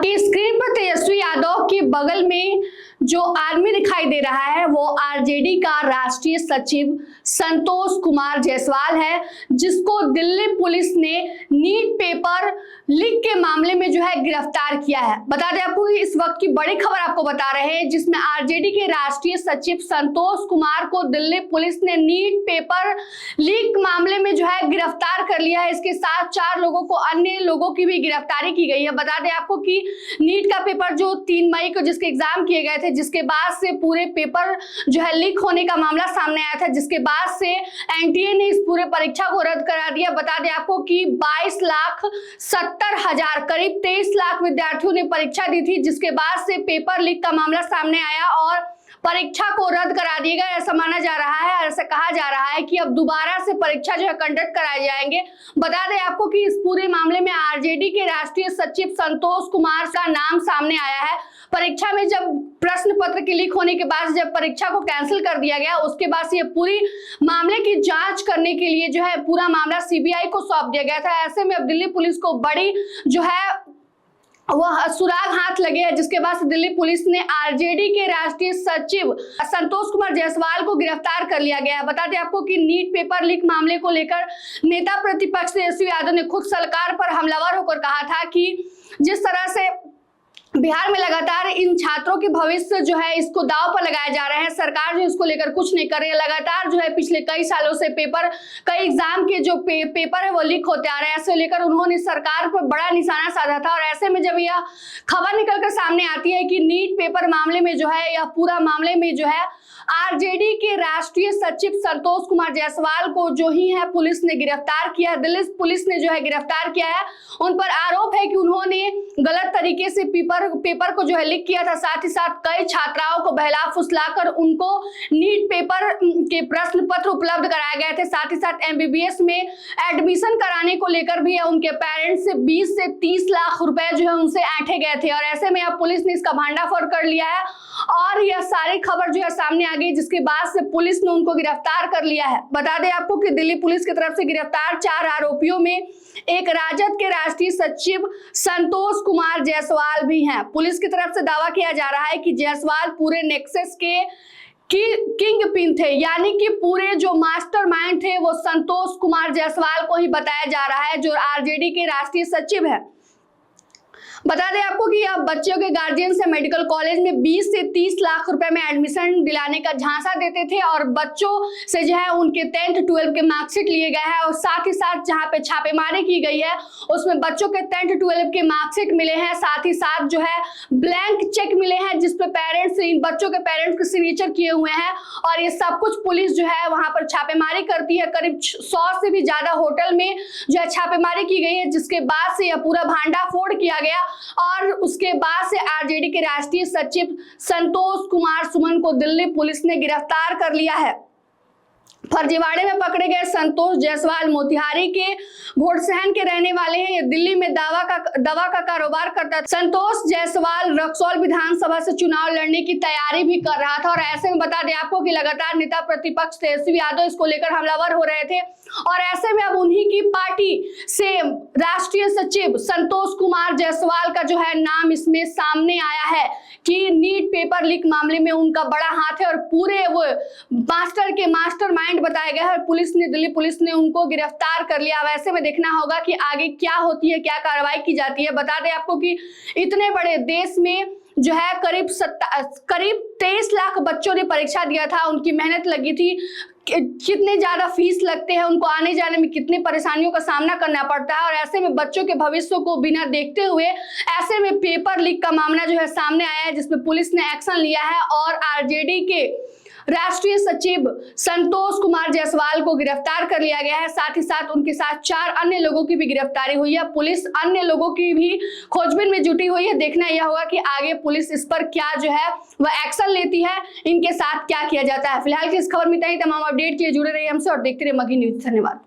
आपकी स्क्रीन पर तेजस्वी यादव के बगल में जो आदमी दिखाई दे रहा है वो आरजेडी का राष्ट्रीय सचिव संतोष कुमार जायसवाल है, जिसको दिल्ली पुलिस ने नीट पेपर लीक के मामले में जो है गिरफ्तार किया है। बता दें आपको कि इस वक्त की बड़ी खबर आपको बता रहे हैं, जिसमें आरजेडी के राष्ट्रीय सचिव संतोष कुमार को दिल्ली पुलिस ने नीट पेपर लीक मामले में जो है गिरफ्तार कर लिया है। इसके साथ 4 लोगों को, अन्य लोगों की भी गिरफ्तारी की गई है। बता दें आपको कि नीट का पेपर जो 3 मई को जिसके एग्जाम किए गए थे, जिसके बाद से पूरे पेपर जो है लीक होने का मामला सामने आया था, जिसके बाद से एनटीए ने इस पूरे परीक्षा को रद्द करा दिया। बता दें आपको कि 22,70,000 करीब 23 लाख विद्यार्थियों ने परीक्षा दी थी, जिसके बाद से पेपर लीक का मामला सामने आया और परीक्षा को रद्द करा दिया गया। ऐसा माना जा रहा है, ऐसा कहा जा रहा है कि अब दोबारा से परीक्षा जो है कंडक्ट कराए जाएंगे। बता दें आपको कि इस पूरे मामले में आरजेडी के राष्ट्रीय सचिव संतोष कुमार का नाम सामने आया है। परीक्षा में जब प्रश्न पत्र के लीक होने के बाद जब परीक्षा को कैंसिल कर दिया गया, उसके बाद से ये पूरी मामले की जांच करने के लिए जो है पूरा मामला सीबीआई को सौंप दिया गया था। ऐसे में अब दिल्ली पुलिस को बड़ी जो है वह सुराग हाथ लगे हैं, जिसके बाद दिल्ली पुलिस ने आरजेडी के राष्ट्रीय सचिव संतोष कुमार जायसवाल को गिरफ्तार कर लिया गया है। बता दें आपको कि नीट पेपर लीक मामले को लेकर नेता प्रतिपक्ष तेजस्वी यादव ने खुद सरकार पर हमलावर होकर कहा था कि जिस तरह से बिहार में लगातार इन छात्रों के भविष्य जो है इसको दांव पर लगाए जा रहे हैं, सरकार जो इसको लेकर कुछ नहीं कर रही है। लगातार जो है पिछले कई सालों से कई एग्जाम के जो पेपर है वो लीक होते आ रहे हैं। ऐसे लेकर उन्होंने सरकार पर बड़ा निशाना साधा था और ऐसे में जब यह खबर निकलकर सामने आती है कि नीट पेपर मामले में जो है यह पूरा मामले में जो है आरजेडी के राष्ट्रीय सचिव संतोष कुमार जायसवाल को जो ही है पुलिस ने गिरफ्तार किया, दिल्ली पुलिस ने जो है गिरफ्तार किया है। उन पर आरोप है कि उन्होंने गलत तरीके से पेपर को जो है लीक किया था। साथ ही साथ कई छात्राओं को बहला फुसलाकर उनको नीट पेपर के प्रश्न पत्र उपलब्ध कराए गए थे। साथ ही साथ एमबीबीएस में एडमिशन कराने को लेकर भी उनके पेरेंट्स से 20 से 30 लाख रुपए जो है उनसे ऐंठे गए थे और ऐसे में अब पुलिस ने इसका भंडाफोड़ कर लिया है और यह सारी खबर जो है सामने आ गई, जिसके बाद से पुलिस ने उनको गिरफ्तार कर लिया है। बता दें आपको कि दिल्ली पुलिस की तरफ से गिरफ्तार 4 आरोपियों में एक राजद के राष्ट्रीय सचिव संतोष कुमार जायसवाल भी हैं। पुलिस की तरफ से दावा किया जा रहा है कि जायसवाल पूरे नेक्सस के किंग पिन थे, यानी कि पूरे जो मास्टरमाइंड थे वो संतोष कुमार जायसवाल को ही बताया जा रहा है, जो आरजेडी के राष्ट्रीय सचिव है। बता दें आपको कि अब बच्चों के गार्जियन से मेडिकल कॉलेज में 20 से 30 लाख रुपए में एडमिशन दिलाने का झांसा देते थे और बच्चों से जो है उनके 10th 12 के मार्कशीट लिए गए हैं और साथ ही साथ जहां पे छापेमारी की गई है उसमें बच्चों के 10th 12 के मार्कशीट मिले हैं। साथ ही साथ जो है ब्लैंक चेक मिले हैं जिसपे पेरेंट्स, इन बच्चों के पेरेंट्स के सिग्नेचर किए हुए हैं और ये सब कुछ पुलिस जो है वहां पर छापेमारी करती है। करीब 100 से भी ज्यादा होटल में जो है छापेमारी की गई है, जिसके बाद से यह पूरा भांडाफोड़ किया गया और उसके बाद से आरजेडी के राष्ट्रीय सचिव संतोष कुमार सुमन को दिल्ली पुलिस ने गिरफ्तार कर लिया है। फर्जीवाड़े में पकड़े गए संतोष जायसवाल मोतिहारी के भोटसहन के रहने वाले हैं। ये दिल्ली में दवा का कारोबार करता था। संतोष जायसवाल रक्सौल विधानसभा से चुनाव लड़ने की तैयारी भी कर रहा था और ऐसे में बता दें आपको कि लगातार नेता प्रतिपक्ष तेजस्वी यादव इसको लेकर हमलावर हो रहे थे और ऐसे में अब उन्हीं की पार्टी से राष्ट्रीय सचिव संतोष कुमार जायसवाल का जो है नाम इसमें सामने आया है कि नीट पेपर लीक मामले में उनका बड़ा हाथ है और पूरे वो मास्टरमाइंड बताया गया है। दिल्ली पुलिस ने उनको गिरफ्तार कर लिया। वैसे में देखना होगा कि आगे क्या होती है, क्या कार्रवाई की जाती है। बता दें आपको कि इतने बड़े देश में जो है करीब 23 लाख बच्चों ने परीक्षा दिया था, उनकी मेहनत लगी थी, कितने ज्यादा फीस लगते हैं, उनको आने जाने में कितनी परेशानियों का सामना करना पड़ता है और ऐसे में बच्चों के भविष्य को बिना देखते हुए ऐसे में पेपर लीक का मामला जो है सामने आया है, जिसमें पुलिस ने एक्शन लिया है और आरजेडी के राष्ट्रीय सचिव संतोष कुमार जायसवाल को गिरफ्तार कर लिया गया है। साथ ही साथ उनके साथ 4 अन्य लोगों की भी गिरफ्तारी हुई है। पुलिस अन्य लोगों की भी खोजबीन में जुटी हुई है। देखना यह होगा कि आगे पुलिस इस पर क्या जो है वह एक्शन लेती है, इनके साथ क्या किया जाता है। फिलहाल की इस खबर में इतना ही। तमाम अपडेट के लिए जुड़े रहिए हमसे और देखते रहिए मगही न्यूज। धन्यवाद।